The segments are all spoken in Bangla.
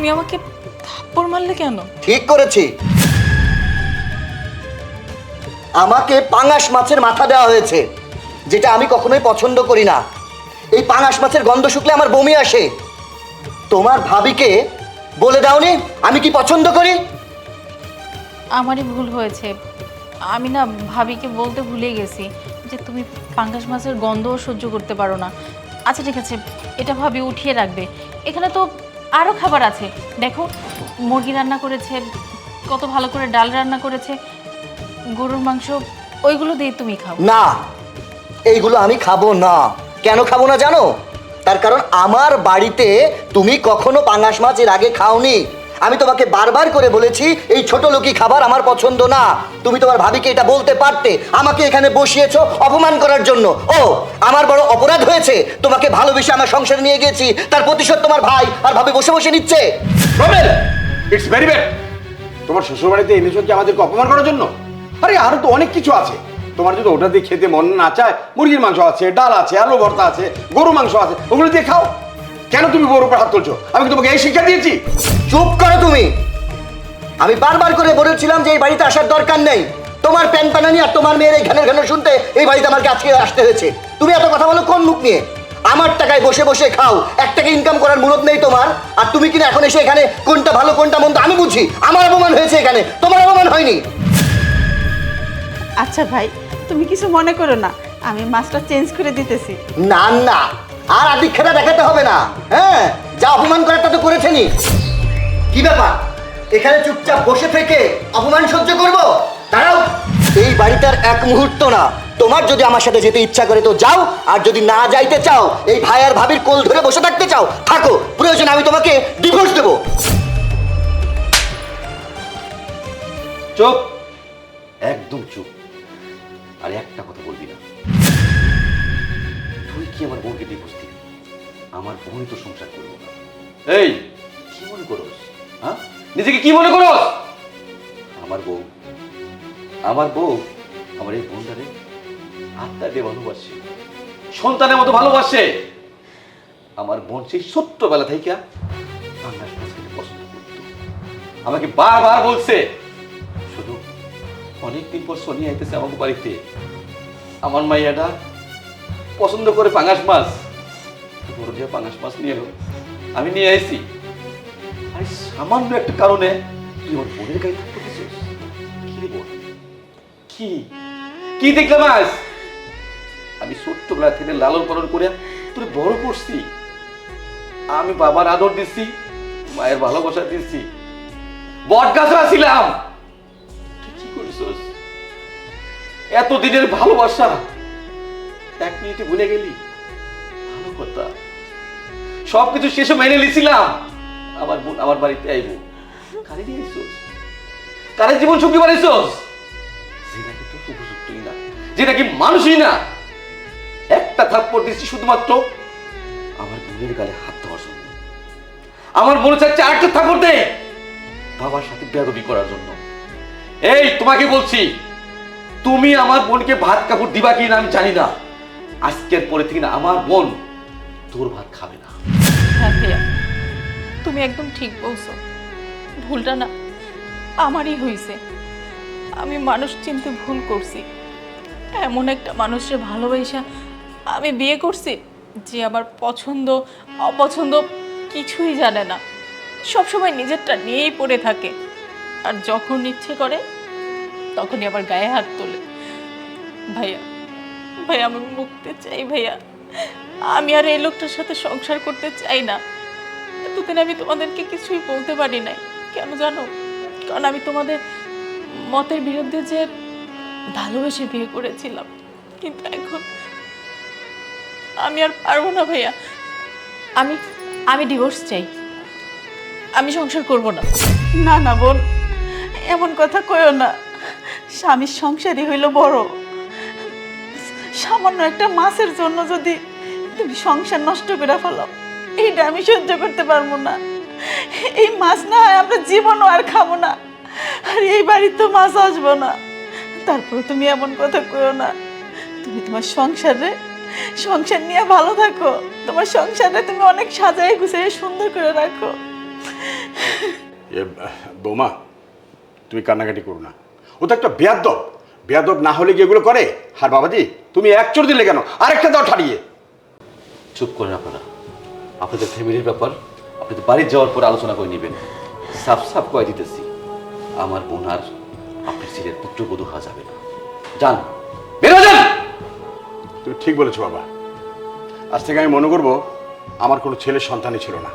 তুমি আমাকে থাপ্পড় মারলে কেন? ঠিক করেছি, আমাকে পাঙাশ মাছের মাথা দেওয়া হয়েছে, যেটা আমি কখনোই পছন্দ করি না। এই পাঙাশ মাছের গন্ধ শুকলে আমার বমি আসে। তোমার ভাবিকে বলে দাওনি আমি কি পছন্দ করি? আমারই ভুল হয়েছে, আমি না ভাবিকে বলতে ভুলে গেছি যে তুমি পাঙ্গাস মাছের গন্ধও সহ্য করতে পারো না। আচ্ছা ঠিক আছে, এটা ভাবি উঠিয়ে রাখবে। এখানে তো আরও খাবার আছে, দেখো মুরগি রান্না করেছে, কত ভালো করে ডাল রান্না করেছে, গরুর মাংস, ওইগুলো দিয়ে তুমি খাও। না, এইগুলো আমি খাবো না। কেন খাবো না জানো? তার কারণ আমার বাড়িতে তুমি কখনো পাঙাশ মাছ এর আগে খাওনি। আমি তোমাকে বারবার করে বলেছি এই ছোট লোকই খাবার আমার পছন্দ না। তুমি তোমার ভাবিকে এটা বলতে পারতে, আমাকে এখানে বসিয়েছো অপমান করার জন্য। ও, আমার বড় অপরাধ হয়েছে, তোমাকে ভালোবেসে আমার সংসারে নিয়ে গেছি, তার প্রতিশোধ তোমার ভাই আর ভাবি বসে বসে নিচ্ছে। It's very bad. তোমার শ্বশুর বাড়িতে এনেছো কি আমাদেরকে অপমান করার জন্য? আরে আরো তো অনেক কিছু আছে। তোমার যদি ওটা দিয়ে খেতে মন না চায়, মুরগির মাংস আছে, ডাল আছে, আলু ভর্তা আছে, গরু মাংস আছে, ওগুলো দিয়ে খাও। কেন তুমি বউর উপর হাত তুলছো? আমি কি তোমাকে এই শিক্ষা দিয়েছি? চুপ করো তুমি। আমি বারবার করে বলেছিলাম যে এই বাড়িতে আসার দরকার নেই। তোমার প্যান প্যানানি আর তোমার মেয়ের এই ঘানের ঘানের শুনতে এই বাড়িতে আমাকে আজকে আসতে হয়েছে। তুমি এত কথা বলো কোন মুখ নিয়ে? আমার টাকায় বসে বসে খাও, এক টাকা ইনকাম করার মুরত নেই তোমার। আর তুমি কিনা এখন এসে এখানে কোনটা ভালো কোনটা মন্দ আমি বুঝি। আমার অপমান হয়েছে এখানে, তোমার অপমান হয়নি। আচ্ছা ভাই, তুমি কিছু মনে করো না, আমি মাছটা চেঞ্জ করে দিতেছি। না না, আর আদিক্ষেতা দেখাতে হবে না। হ্যাঁ, যা অপমান করারটা তো করেছেনি। কি ব্যাপার, এখানে চুপচাপ বসে থেকে অপমান সহ্য করব? দাঁড়াও, এই বাড়িটার এক মুহূর্ত না। তোমার যদি আমার সাথে যেতে ইচ্ছা করে তো যাও, আর যদি না যাইতে চাও, এই ভাই আর ভাবির কোল ধরে বসে থাকতে চাও, থাকো। প্রয়োজন আমি তোমাকে ডিভোর্স দেবো। চুপ, একদম চুপ। আর একটা কথা বলবি না। তুই কি আমার বোনকে ডিভোর্স দিবি? আমার বোন তো সংসার করবো না। এই, কি মনে করোস? হ্যাঁ, নিজেকে কি মনে করোস? আমার বউ, আমার বউ আমার এই বোনটারে আত্মা দিয়ে ভালোবাসে, সন্তানের মতো ভালোবাসে। আমার বোন সেই ছোট্টবেলা থেকে পাঙ্গাস মাছ খেতে পছন্দ করত। আমাকে বারবার বলছে, শুধু অনেকদিন পর সোনিয়া আইতেছে আমাকে বাড়িতে, আমার মাইয়াটা পছন্দ করে পাঙ্গাস মাছ, বড় দিয়ে পাঙ্গাস মাছ নিয়ে এলো, আমি নিয়ে আইছি। আর সামান্য একটা কারণে তুই আমার বোনের গায়ে থাকতে দিছিস? কি রে বোন, কি কি দেখলাম আজ? আমি ছোট্টবেলা থেকে লালন পালন করে তোর বড় করছি, আমি বাবার আদর দিচ্ছি, মায়ের ভালোবাসা দিচ্ছি, বট গাছরা ছিলাম। তুই কি করিস? এতদিনের ভালোবাসা এক মিনিটে ভুলে গেলি? ভালো কথা, সবকিছু শেষে মেনে নিয়েছিলাম। আমার বোন আমার বাড়িতে আইব, কারে নিয়ে আইসোস? কারে জীবন সুখী বানাইছোস? যে নাকি তোর উপযুক্তই না, যে নাকি মানুষই না। একটা থাপ্পড় দিচ্ছি শুধুমাত্র আমার বোনের গালে হাত দেওয়ার জন্য। আমার মনে চাচ্ছে আরেকটা থাপ্পড় দে, বাবার সাথে বেয়াদবি করার জন্য। এই তোমাকে বলছি, তুমি আমার বোনকে ভাত কাপড় দিবা কিনা আমি জানি না। আজকের পরে থেকে না আমার বোন তোর ভাত খাবে না। হ্যাঁ ভাইয়া, তুমি একদম ঠিক বলছো। ভুলটা না আমারই হয়েছে, আমি মানুষ চিনতে ভুল করছি। এমন একটা মানুষের ভালোবাসা আমি বিয়ে করছি যে আমার পছন্দ অপছন্দ কিছুই জানে না, সবসময় নিজেরটা নিয়েই পড়ে থাকে, আর যখন ইচ্ছে করে তখনই আবার গায়ে হাত তোলে। ভাইয়া ভাইয়া, আমি মুক্তি চাই ভাইয়া। আমি আর এই লোকটার সাথে সংসার করতে চাই না। এতদিন আমি তোমাদেরকে কিছুই বলতে পারি নাই, কেন জানো? কারণ আমি তোমাদের মতের বিরুদ্ধে যে ভালোবেসে বিয়ে করেছিলাম। কিন্তু এখন আমি আর পারবো না ভাইয়া। আমি আমি ডিভোর্স চাই, আমি সংসার করব না। না না বোন, এমন কথা কইও না। স্বামীর সংসারই হইল বড়। সামান্য একটা মাছের জন্য যদি তুমি সংসার নষ্ট করে ফেলো, এইটা আমি সহ্য করতে পারবো না। এই মাছ না হয় আমরা জীবনও আর খাবো না, আর এই বাড়ির তো মাছ আসবো না। তারপরে তুমি এমন কথা কইও না। তুমি তোমার সংসার নিয়ে ভালো থাকো। তোমার সংসারে তুমি অনেক সাজায় গুছিয়ে সুন্দর করে রাখো। বৌমা, তুমি কান্নাকাটি করো না। ও তো একটা বেয়াদব। বেয়াদব না হলে কি এগুলো করে? আর বাবাজি, তুমি এক চোর দিলে কেন? আরেকটা দাও ঠাড়িয়ে। চুপ করেন আপনারা, আপনাদের ফ্যামিলির ব্যাপার আপনাদের বাড়ি যাওয়ার পর আলোচনা করে নেবেন। সাফ সাফ কয়ে দিতেছি, আমার বোন আর আপনার ছেলের পুত্রবধূ হওয়া যাবে না। যান, বেরো যান। তুমি ঠিক বলেছো বাবা। আজ থেকে আমি মনে করবো আমার কোনো ছেলের সন্তানই ছিল না,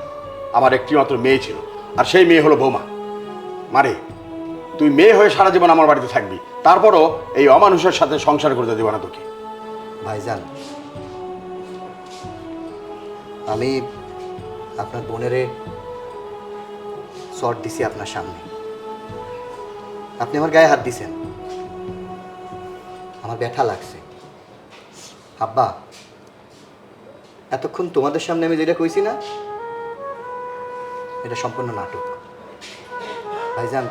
আমার একটি মাত্র মেয়ে ছিল, আর সেই মেয়ে হলো বৌমা। মারে, তুই মেয়ে হয়ে সারা জীবন আমার বাড়িতে থাকবি, তারপরও এই অমানুষের সাথে সংসার করতে দেবো না তোকে। ভাইজান, আমি আপনার বোনেরে শর্ট দিছি আপনার সামনে, আপনি আমার গায়ে হাত দিছেন, আমার ব্যথা লাগছে। আব্বা, এতক্ষণ তোমাদের সামনে আমি যেটা কইছি না, এটা সম্পূর্ণ নাটক। ভাইজান,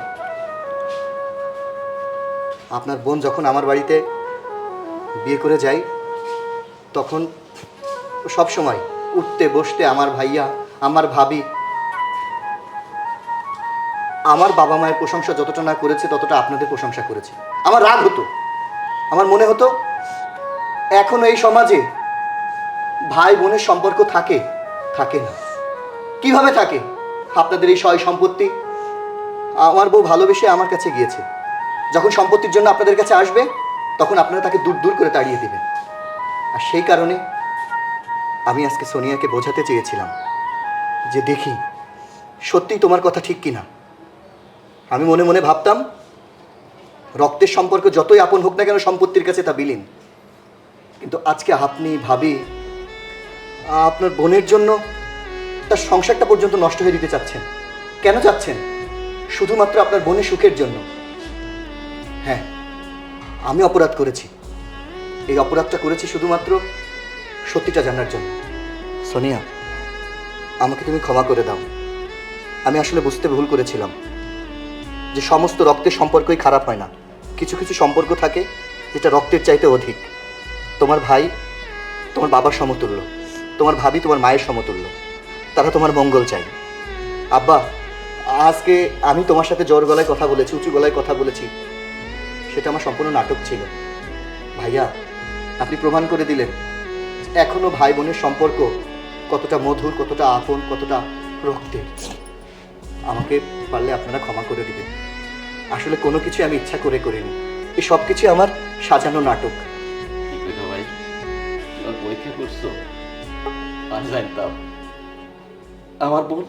আপনার বোন যখন আমার বাড়িতে বিয়ে করে যায়, তখন সব সময় উঠতে বসতে আমার ভাইয়া, আমার ভাবি, আমার বাবা মায়ের প্রশংসা যতটা না করেছে ততটা আপনাদের প্রশংসা করেছে। আমার রাগ হতো, আমার মনে হতো এখনো এই সমাজে ভাই বোনের সম্পর্ক থাকে থাকে না। কিভাবে থাকে? আপনাদের এই সয় সম্পত্তি আমার বউ ভালোবেসে আমার কাছে গিয়েছে, যখন সম্পত্তির জন্য আপনাদের কাছে আসবে তখন আপনারা তাকে দূর দূর করে তাড়িয়ে দেবেন। আর সেই কারণে আমি আজকে সোনিয়াকে বোঝাতে চেয়েছিলাম যে দেখি সত্যিই তোমার কথা ঠিক কিনা। আমি মনে মনে ভাবতাম রক্তের সম্পর্ক যতই আপন হোক না কেন সম্পত্তির কাছে তা বিলীন, কিন্তু আজকে আপনি ভাবি আপনার বোনের জন্য তার সংসারটা পর্যন্ত নষ্ট হয়ে দিতে চাচ্ছেন। কেন চাচ্ছেন? শুধুমাত্র আপনার বোনের সুখের জন্য। হ্যাঁ, আমি অপরাধ করেছি, এই অপরাধটা করেছি শুধুমাত্র সত্যিটা জানার জন্য। সোনিয়া, আমাকে তুমি ক্ষমা করে দাও। আমি আসলে বুঝতে ভুল করেছিলাম যে সমস্ত রক্তের সম্পর্কই খারাপ হয় না, কিছু কিছু সম্পর্ক থাকে যেটা রক্তের চাইতে অধিক। তোমার ভাই তোমার বাবার সমতুল্য, তোমার ভাবি তোমার মায়ের সমতুল্য, তারা তোমার মঙ্গল চাই। আব্বা, আজকে আমি তোমার সাথে জোর গলায় কথা বলেছি, উঁচু গলায় কথা বলেছি, সেটা আমার সম্পূর্ণ নাটক ছিল। ভাইয়া, আপনি প্রমাণ করে দিলেন এখনো ভাই বোনের সম্পর্ক কতটা মধুর, কতটা আপন, কতটা রক্তের। আমাকে পারলে আপনারা ক্ষমা করে দিবেন। আসলে কোনো কিছু আমি ইচ্ছা করে করিনি, এই সব কিছু আমার সাজানো নাটক। ঠিক হইলো ভাই, তোমার পরীক্ষা করছো? আমি জানতাম আমার বোন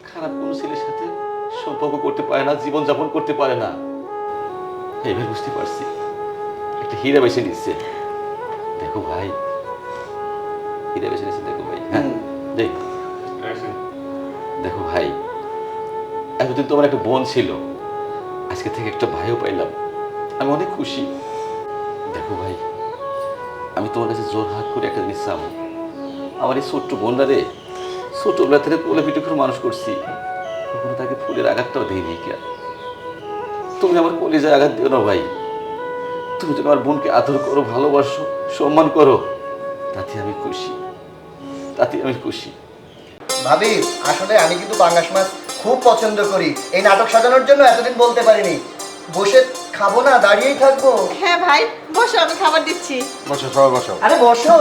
খারাপ কোনো ছেলের সাথে সম্পর্ক করতে পারে না, জীবনযাপন করতে পারে না। এবার বুঝতে পারছি, একটা হীরা বেছে নিচ্ছে। দেখো ভাই, হীরা বেছে নিচ্ছে। দেখো ভাই, হ্যাঁ দেখো ভাই, এতদিন তোমার একটা বোন ছিল, আজকে থেকে একটা ভাইও পাইলাম, আমি অনেক খুশি। দেখো ভাই, আমি তোমার কাছে জোর হাত করে একটা জিনিস চাবো। আমার এই ছোট্ট বোনরা রে ছোটবেলা থেকে কোলে পিঠে করে মানুষ করছি, কখনো তাকে ফুলের আঘাতটাও দিইনি। কে তুমি আমার কলেজায় আঘাত দিও না ভাই। তুমি যদি আমার বোনকে আদর করো, ভালোবাসো, সম্মান করো, তাতে আমি খুশি, তাতে আমি খুশি। ভাবি, আসলে আমি কিন্তু পাঙ্গাস মাছ খুব পছন্দ করি। এই নাটক সাজানোর জন্য এতদিন বলতে পারিনি। বসে খাবো না, দাঁড়িয়েই থাকবো? হ্যাঁ ভাই, বসো, আমি খাবার দিচ্ছি। বসো, সবাই বসো। আরে বসো।